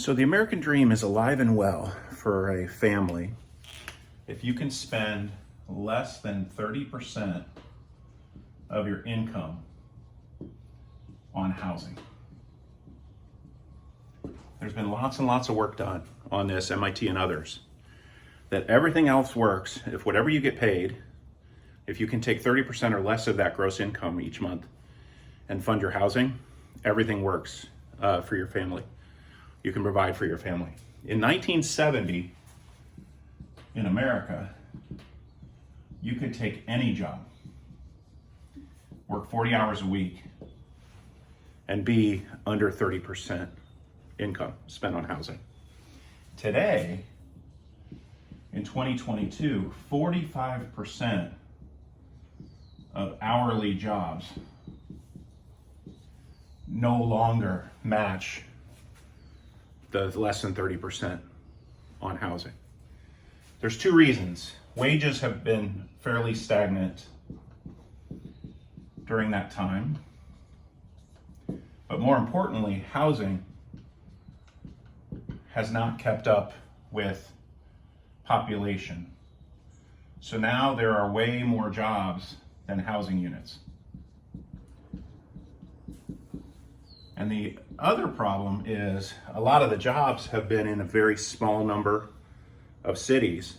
So the American dream is alive and well for a family if you can spend less than 30% of your income on housing. There's been lots and lots of work done on this, MIT and others, that everything else works if whatever you get paid, if you can take 30% or less of that gross income each month and fund your housing, everything works for your family. You can provide for your family. In 1970, in America, you could take any job, work 40 hours a week, and be under 30% income spent on housing. Today, in 2022, 45% of hourly jobs no longer match the less than 30% on housing. There's two reasons. Wages have been fairly stagnant during that time, but more importantly, housing has not kept up with population. So now there are way more jobs than housing units. And the other problem is a lot of the jobs have been in a very small number of cities.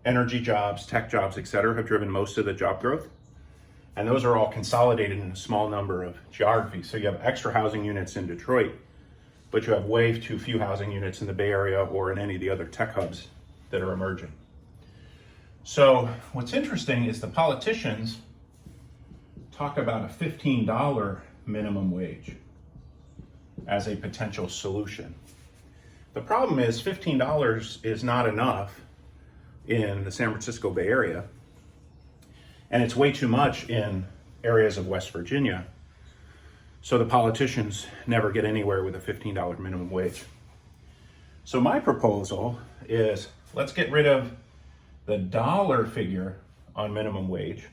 Energy jobs, tech jobs, etc., have driven most of the job growth. And those are all consolidated in a small number of geographies. So you have extra housing units in Detroit, but you have way too few housing units in the Bay Area or in any of the other tech hubs that are emerging. So what's interesting is the politicians talk about a $15 minimum wage as a potential solution. The problem is $15 is not enough in the San Francisco Bay Area, and it's way too much in areas of West Virginia. So the politicians never get anywhere with a $15 minimum wage. So my proposal is let's get rid of the dollar figure on minimum wage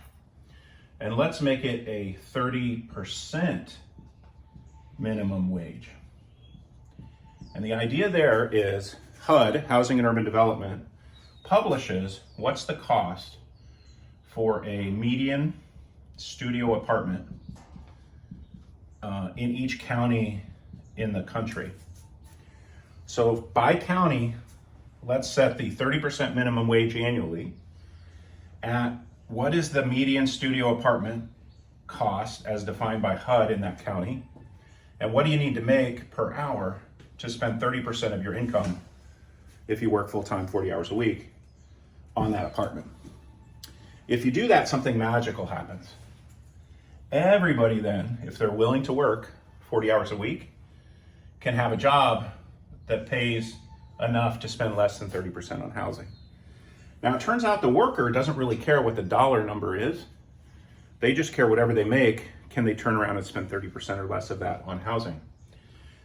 and let's make it a 30% minimum wage. And the idea there is HUD, Housing and Urban Development, publishes what's the cost for a median studio apartment in each county in the country. So by county, let's set the 30% minimum wage annually at what is the median studio apartment cost as defined by HUD in that county, and what do you need to make per hour to spend 30% of your income if you work full-time 40 hours a week on that apartment. If you do that, something magical happens. Everybody then, if they're willing to work 40 hours a week, can have a job that pays enough to spend less than 30% on housing. Now, it turns out the worker doesn't really care what the dollar number is. They just care whatever they make, can they turn around and spend 30% or less of that on housing?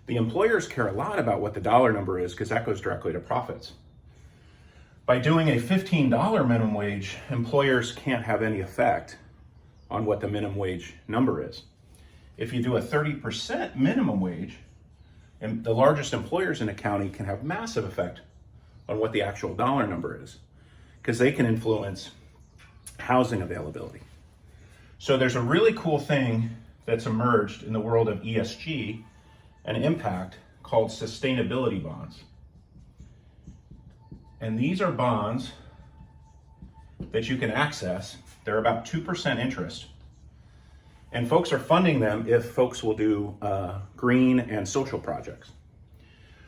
The employers care a lot about what the dollar number is because that goes directly to profits. By doing a $15 minimum wage, employers can't have any effect on what the minimum wage number is. If you do a 30% minimum wage, and the largest employers in a county can have massive effect on what the actual dollar number is because they can influence housing availability. So there's a really cool thing that's emerged in the world of ESG and impact called sustainability bonds. And these are bonds that you can access. They're about 2% interest. And folks are funding them if folks will do green and social projects.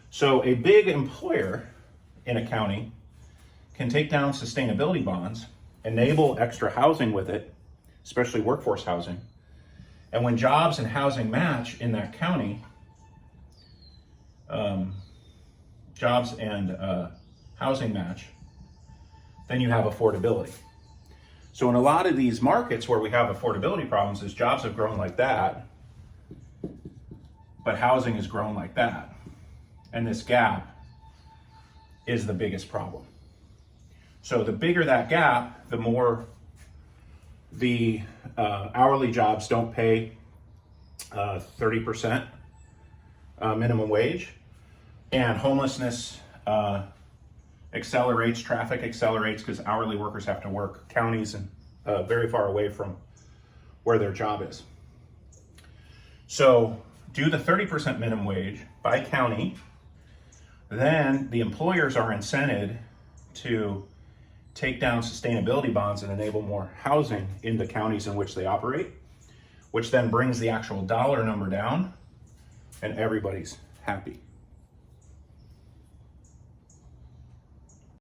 So a big employer in a county can take down sustainability bonds, enable extra housing with it, especially workforce housing. And when jobs and housing match in that county, jobs and housing match, then you have affordability. So in a lot of these markets where we have affordability problems is jobs have grown like that, but housing has grown like that. And this gap is the biggest problem. So the bigger that gap, the more the hourly jobs don't pay 30% minimum wage. And homelessness accelerates, traffic accelerates because hourly workers have to work counties and very far away from where their job is. So do the 30% minimum wage by county, then the employers are incented to take down sustainability bonds and enable more housing in the counties in which they operate, which then brings the actual dollar number down and everybody's happy.